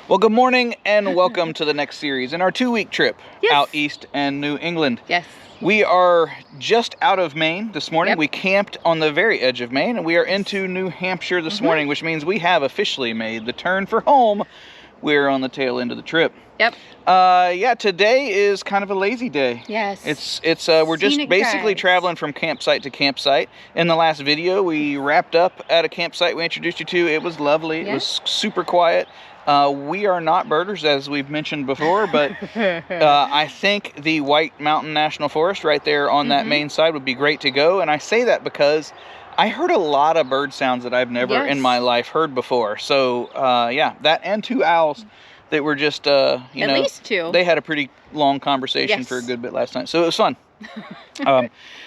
Well, good morning and welcome to the next series in our 2-week trip Yes. out east in New England. Yes. We are just out of Maine this morning. Yep. We camped on the very edge of Maine and we are into New Hampshire this morning, which means we have officially made the turn for home. We're on the tail end of the trip. Yep. Yeah, today is kind of a lazy day. Yes. We're just Scenic basically drives. traveling from campsite to campsite. In the last video, we wrapped up at a campsite we introduced you to. It was lovely. Yeah. It was super quiet. We are not birders, as we've mentioned before, but I think the White Mountain National Forest right there on that Maine side would be great to go. And I say that because I heard a lot of bird sounds that I've never in my life heard before. So, yeah, that and 2 owls that were just, At least 2. They had a pretty long conversation for a good bit last night. So it was fun.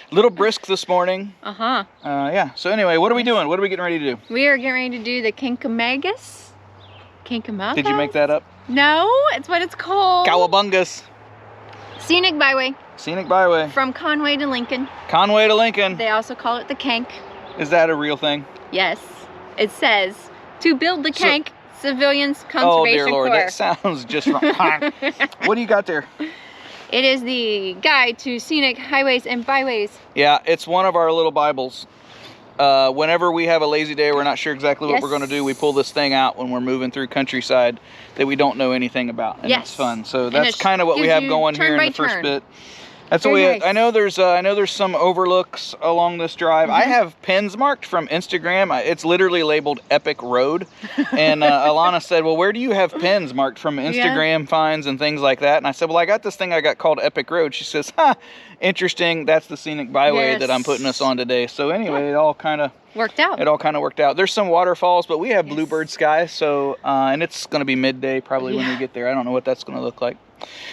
Little brisk this morning. Yeah. So anyway, what are we doing? What are we getting ready to do? We are getting ready to do the Kancamagus. Kancamagus? Did you make that up? No, it's what it's called. Cowabungus. Scenic Byway. Scenic Byway. From Conway to Lincoln. Conway to Lincoln. They also call it the Kanc. Is that a real thing? Yes. It says, to build the Kanc, Civilians Conservation Oh dear Lord, Corps. that sounds just wrong. What do you got there? It is the Guide to Scenic Highways and Byways. Yeah, it's one of our little Bibles. Whenever we have a lazy day, we're not sure exactly what we're going to do, we pull this thing out when we're moving through countryside that we don't know anything about, and it's fun. So that's kind of what we have going here in the first bit. That's what we. Nice. I know there's some overlooks along this drive. I have pins marked from Instagram. It's literally labeled Epic Road, and Alana said, "Well, where do you have pins marked from Instagram finds and things like that?" And I said, "Well, I got this thing I got called Epic Road." She says, "Ha, interesting. That's the scenic byway that I'm putting us on today." So anyway, it all kind of worked out. It all kind of worked out. There's some waterfalls, but we have bluebird sky, so and it's going to be midday probably when we get there. I don't know what that's going to look like.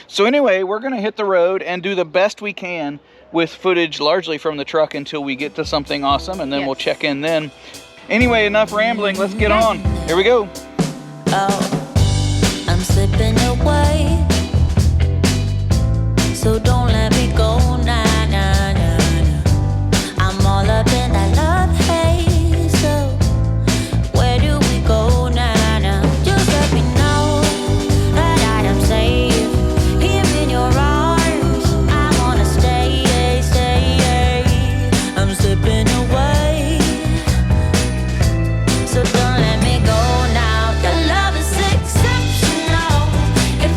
So anyway, we're going to hit the road and do the best we can with footage largely from the truck until we get to something awesome, and then we'll check in then. Anyway, enough rambling. Let's get on. Here we go. Oh, I'm slipping away, so don't let me go. Nah, nah, nah, nah. I'm all up in that love haze, so where do we go? Nah, nah. Just let me know that I am safe here in your arms. I wanna stay, stay. I'm slipping away, so don't let me go now. Your love is exceptional. It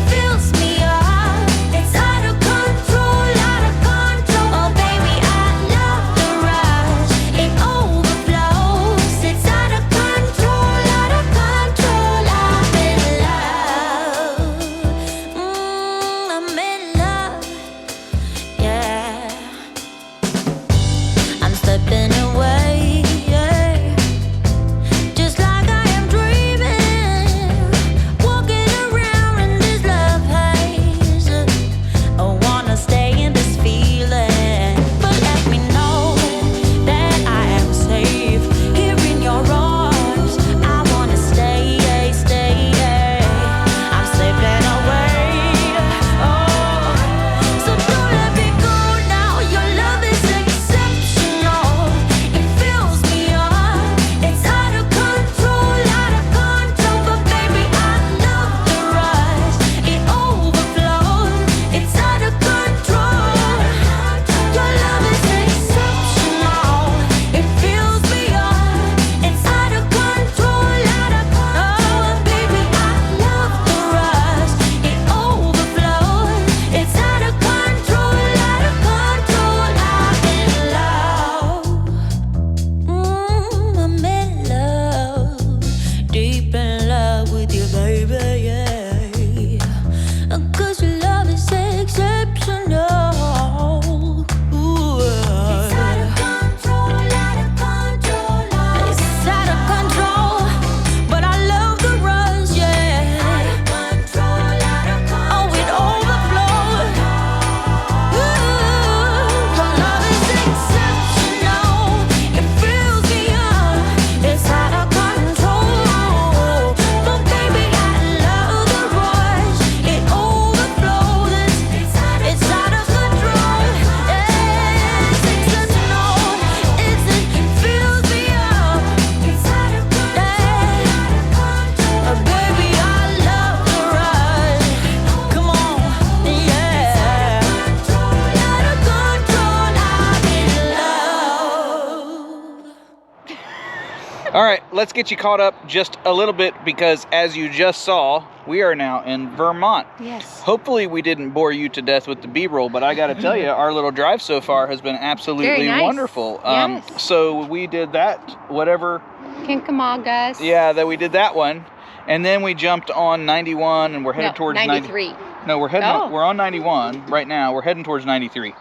right, let's get you caught up just a little bit because as you just saw, we are now in Vermont. Yes. Hopefully we didn't bore you to death with the B-roll, but I got to tell you, our little drive so far has been absolutely Very nice. wonderful. Yes. So we did that, whatever. Kancamagus. Yeah, that we did that one. And then we jumped on 91 and we're headed towards 93. No, we're on 91 right now. We're heading towards 93.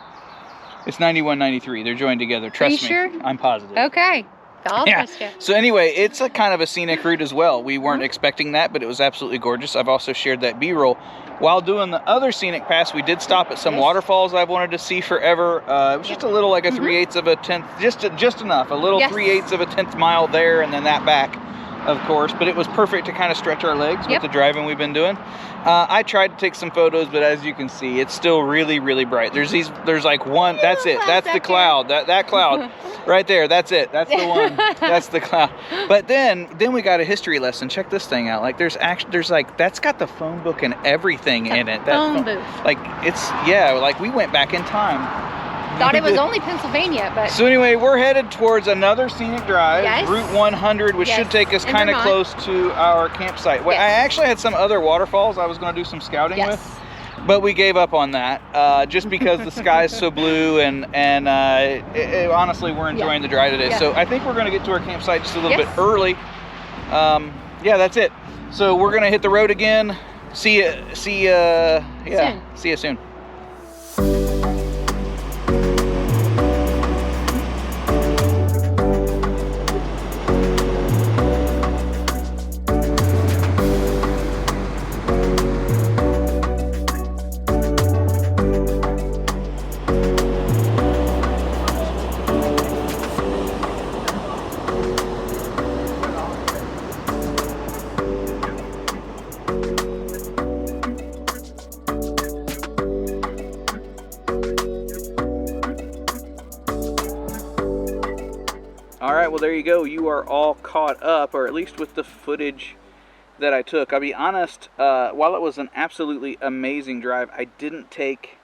It's 91, 93. They're joined together. Trust me. Sure? I'm positive. Okay. I'll trust you. So anyway, it's a kind of a scenic route as well. We weren't expecting that, but it was absolutely gorgeous. I've also shared that B-roll. While doing the other scenic pass, we did stop at some waterfalls I've wanted to see forever. It was just a little, like a 3/8 of a tenth, just enough. A little 3/8 of a 10th mile there, and then that back, of course. But it was perfect to kind of stretch our legs with the driving we've been doing. I tried to take some photos, but as you can see, it's still really, really bright. There's like one. That's it. That's the cloud. That cloud, right there. That's it. That's the one. That's the cloud. But then we got a history lesson. Check this thing out. Like there's like that's got the phone book and everything in it. That phone booth. Like it's like we went back in time. Thought it was only Pennsylvania, but... So anyway, we're headed towards another scenic drive, Yes. Route 100, which should take us In kind of Vermont. close to our campsite. Wait, I actually had some other waterfalls I was going to do some scouting with, but we gave up on that just because the sky's so blue and honestly, we're enjoying the drive today. So I think we're going to get to our campsite just a little bit early. Yeah, that's it. So we're going to hit the road again. See you soon. All right, well, there you go. You are all caught up, or at least with the footage that I took. I'll be honest, while it was an absolutely amazing drive, I didn't take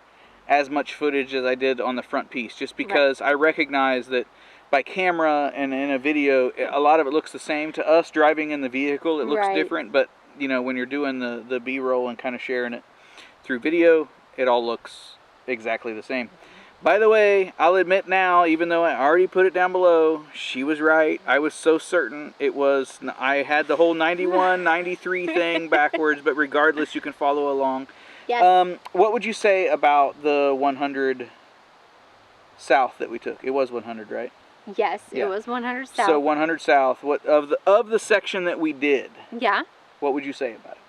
as much footage as I did on the front piece, just because I recognize that by camera and in a video, a lot of it looks the same. To us driving in the vehicle, it looks different, but you know, when you're doing the B-roll and kind of sharing it through video, it all looks exactly the same. By the way, I'll admit now, even though I already put it down below, she was right. I was so certain it was. I had the whole 91, 93 thing backwards, but regardless, you can follow along. Yes. What would you say about the 100 south that we took? It was 100, right? Yes, it was 100 south. So 100 south. What of the section that we did? Yeah. What would you say about it?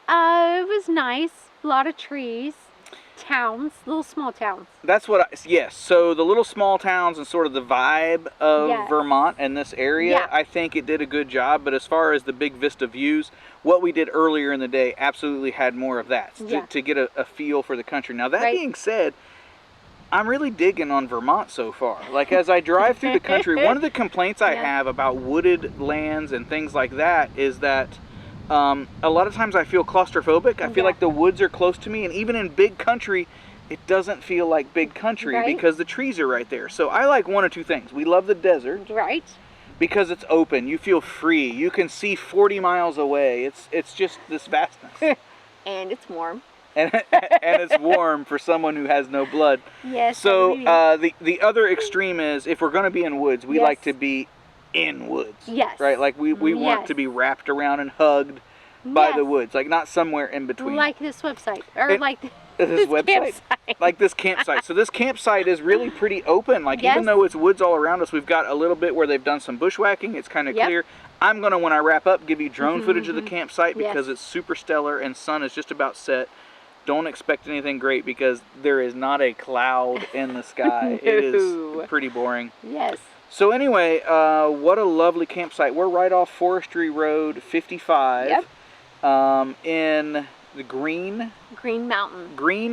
It was nice. A lot of trees. Towns, little small towns. That's what so the little small towns and sort of the vibe of Vermont and this area, I think it did a good job. But as far as the big vista views, what we did earlier in the day absolutely had more of that to get a feel for the country. Now that being said, I'm really digging on Vermont so far. Like as I drive through the country, one of the complaints I have about wooded lands and things like that is that a lot of times I feel claustrophobic. I feel like the woods are close to me, and even in big country, it doesn't feel like big country because the trees are right there. So I like one of two things. We love the desert. Right. Because it's open. You feel free. You can see 40 miles away. It's just this vastness. And it's warm. And it's warm for someone who has no blood. Yes. So the other extreme is if we're going to be in woods, we like to be in woods. Yes. Right? Like we want to be wrapped around and hugged by the woods. Like not somewhere in between. Like this website. Or like this website. Campsite. Like this campsite. So this campsite is really pretty open. Like even though it's woods all around us, we've got a little bit where they've done some bushwhacking. It's kind of clear. I'm going to, when I wrap up, give you drone footage of the campsite because it's super stellar and sun is just about set. Don't expect anything great because there is not a cloud in the sky. It is pretty boring. Yes. So anyway, what a lovely campsite. We're right off Forestry Road 55 in the Green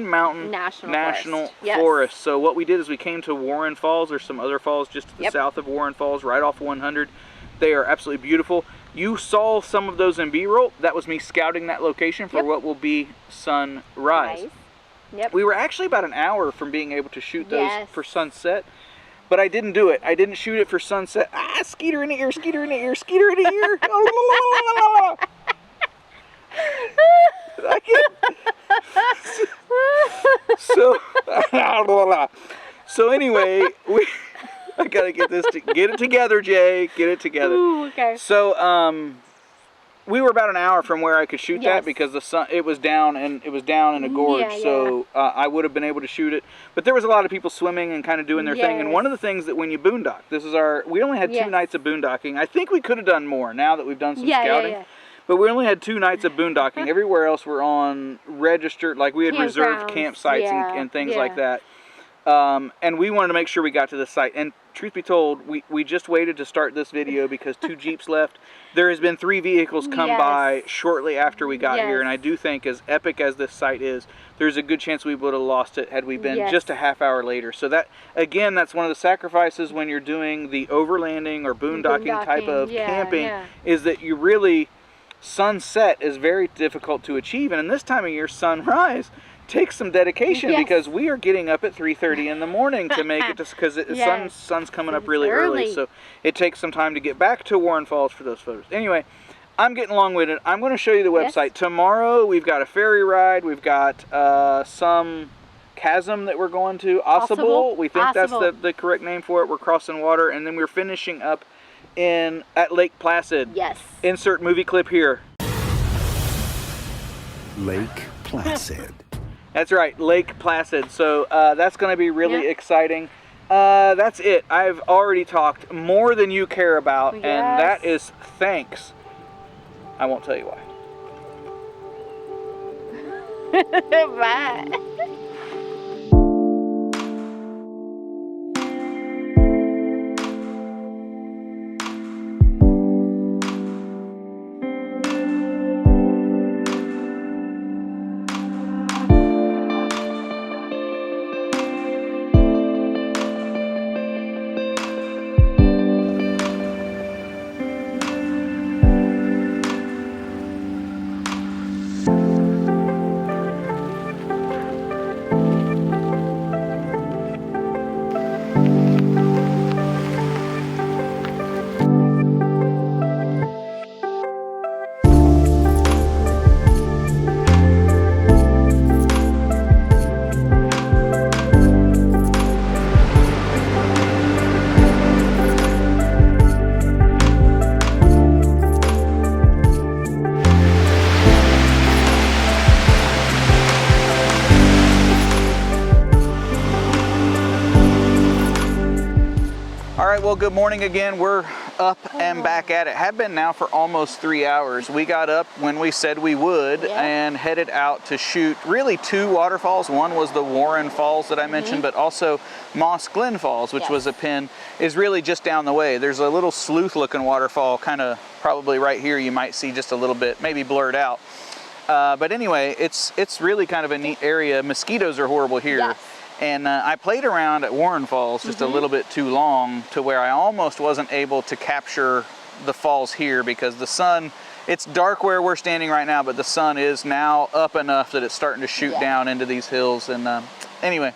Mountain National Forest. So what we did is we came to Warren Falls. There's some other falls just to the south of Warren Falls, right off 100. They are absolutely beautiful. You saw some of those in B-roll. That was me scouting that location for what will be sunrise. Nice. We were actually about an hour from being able to shoot those for sunset. but I didn't do it. I didn't shoot it for sunset. Ah, skeeter in the ear, skeeter in the ear, skeeter in the ear. I can't. So anyway, I gotta get it together, Jay. Get it together. Ooh, okay. So we were about an hour from where I could shoot that because the sun, it was down in a gorge, so I would have been able to shoot it. But there was a lot of people swimming and kind of doing their thing. And one of the things that when you boondock, we only had 2 nights of boondocking. I think we could have done more now that we've done some scouting. But we only had 2 nights of boondocking. Everywhere else we're on registered, like we had reserved campsites and things like that. And we wanted to make sure we got to the site. And truth be told, we just waited to start this video because 2 Jeeps left. There has been 3 vehicles come by shortly after we got here. And I do think, as epic as this site is, there's a good chance we would have lost it had we been just a half hour later. So that, again, that's one of the sacrifices when you're doing the overlanding or boondocking type of camping, is that you really... Sunset is very difficult to achieve, and in this time of year, sunrise takes some dedication because we are getting up at 3:30 in the morning to make it, because the sun's coming up really early, so it takes some time to get back to Warren Falls for those photos. Anyway, I'm getting long-winded. I'm going to show you the website. Tomorrow we've got a ferry ride. We've got some chasm that we're going to. Ausable. We think that's the correct name for it. We're crossing water, and then we're finishing up at Lake Placid. Yes. Insert movie clip here. Lake Placid. That's right, Lake Placid. So that's going to be really exciting. That's it. I've already talked more than you care about, and that is thanks. I won't tell you why. Bye. Well, good morning again. We're up and back at it. Have been now for almost 3 hours. We got up when we said we would and headed out to shoot really 2 waterfalls. One was the Warren Falls that I mentioned, but also Moss Glen Falls, which was a pin, is really just down the way. There's a little sleuth looking waterfall kind of probably right here. You might see just a little bit, maybe blurred out. But anyway, it's really kind of a neat area. Mosquitoes are horrible here. Yes. And I played around at Warren Falls just a little bit too long to where I almost wasn't able to capture the falls here because the sun, it's dark where we're standing right now, but the sun is now up enough that it's starting to shoot down into these hills. And anyway,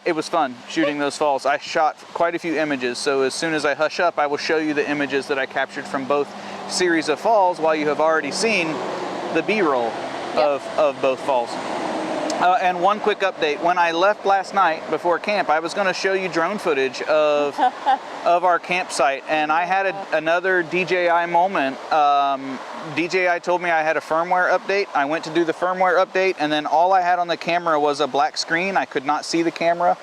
it was fun shooting those falls. I shot quite a few images, so as soon as I hush up, I will show you the images that I captured from both series of falls, while you have already seen the B-roll of both falls. And one quick update. When I left last night before camp, I was going to show you drone footage of our campsite, and I had another DJI moment. DJI told me I had a firmware update. I went to do the firmware update, and then all I had on the camera was a black screen. I could not see the camera.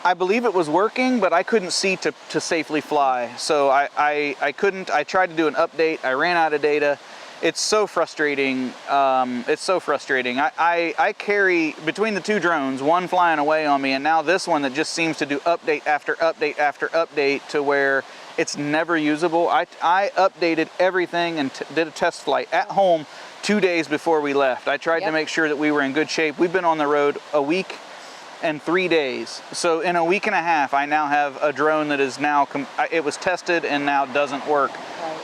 I believe it was working, but I couldn't see to safely fly. So I couldn't. I tried to do an update. I ran out of data. It's so frustrating. It's so frustrating. I carry, between the 2 drones, one flying away on me, and now this one that just seems to do update after update after update to where it's never usable. I updated everything and did a test flight at home 2 days before we left. I tried to make sure that we were in good shape. We've been on the road a week and 3 days. So in a week and a half, I now have a drone that is now, it was tested and now doesn't work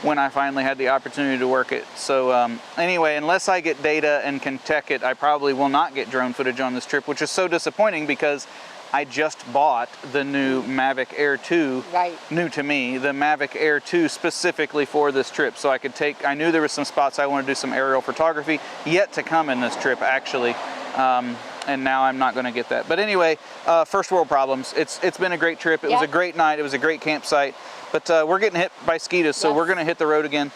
when I finally had the opportunity to work it. So anyway, unless I get data and can tech it, I probably will not get drone footage on this trip, which is so disappointing because I just bought the new Mavic Air 2, Right. new to me, the Mavic Air 2 specifically for this trip. So I knew there was some spots I want to do some aerial photography yet to come in this trip, actually. And now I'm not going to get that. But anyway, first world problems. It's been a great trip. It was a great night. It was a great campsite. But we're getting hit by mosquitoes, so we're going to hit the road again.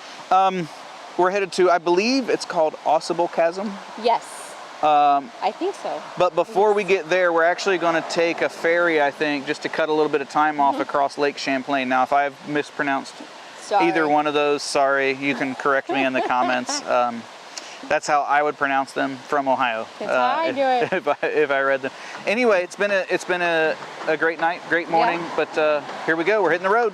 We're headed to, I believe it's called Ausable Chasm. Yes. I think so. But before we get there, we're actually going to take a ferry, I think, just to cut a little bit of time off across Lake Champlain. Now, if I've mispronounced either one of those, sorry, you can correct me in the comments. That's how I would pronounce them from Ohio. That's how I do it. If I read them. Anyway, it's been a great night, great morning. But here we go. We're hitting the road.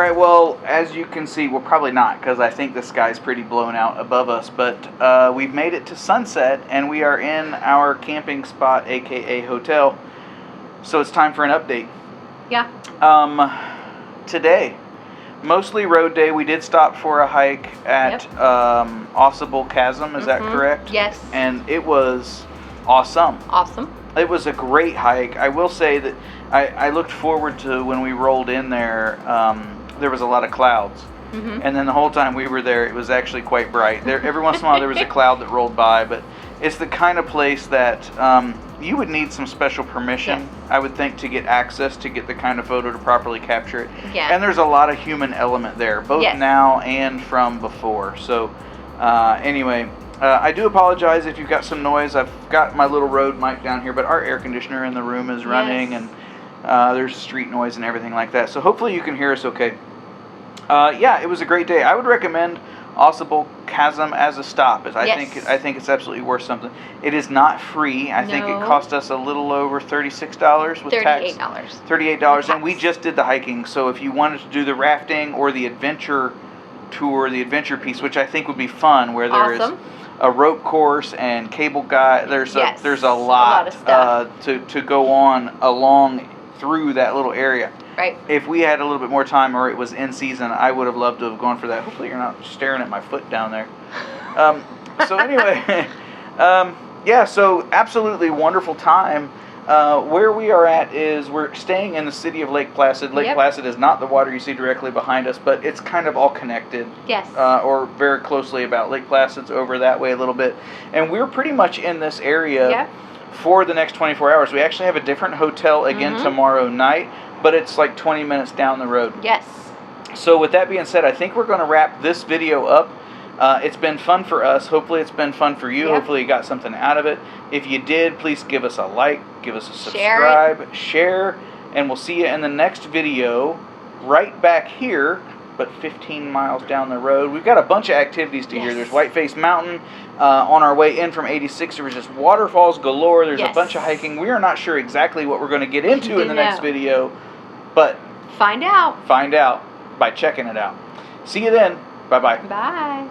right, well, as you can see, well, probably not, because I think the sky's pretty blown out above us, but we've made it to sunset, and we are in our camping spot, aka hotel, so it's time for an update. Yeah. Today, mostly road day. We did stop for a hike at Ausable Chasm, is that correct? Yes. And it was awesome. Awesome. It was a great hike. I will say that I looked forward to when we rolled in there, there was a lot of clouds. And then the whole time we were there, it was actually quite bright. Every once in a while there was a cloud that rolled by, but it's the kind of place that you would need some special permission, I would think, to get access to get the kind of photo to properly capture it. Yeah. And there's a lot of human element there, both now and from before. So anyway, I do apologize if you've got some noise. I've got my little Rode mic down here, but our air conditioner in the room is running, and there's street noise and everything like that. So hopefully you can hear us okay. Yeah, it was a great day. I would recommend Ausable Chasm as a stop. I think it's absolutely worth something. It is not free. I think it cost us a little over $36 with tax. $38, and we just did the hiking. So if you wanted to do the rafting or the adventure tour, the adventure piece, which I think would be fun, where there is a rope course and cable guy. There's a lot of stuff to go on along through that little area. Right. If we had a little bit more time or it was in season, I would have loved to have gone for that. Hopefully you're not staring at my foot down there. So anyway, yeah, so absolutely wonderful time. Where we are at is we're staying in the city of Lake Placid. Lake Placid is not the water you see directly behind us, but it's kind of all connected. Yes. Or very closely about. Lake Placid's over that way a little bit. And we're pretty much in this area for the next 24 hours. We actually have a different hotel again tomorrow night, but it's like 20 minutes down the road. Yes. So with that being said, I think we're going to wrap this video up. It's been fun for us. Hopefully it's been fun for you. Hopefully you got something out of it. If you did, please give us a like, give us a subscribe, share, and we'll see you in the next video right back here, but 15 miles down the road. We've got a bunch of activities to hear. There's Whiteface Mountain. On our way in from 86, there was just waterfalls galore. There's a bunch of hiking. We are not sure exactly what we're going to get into in the next video, but find out by checking it out. See you then. Bye-bye. Bye.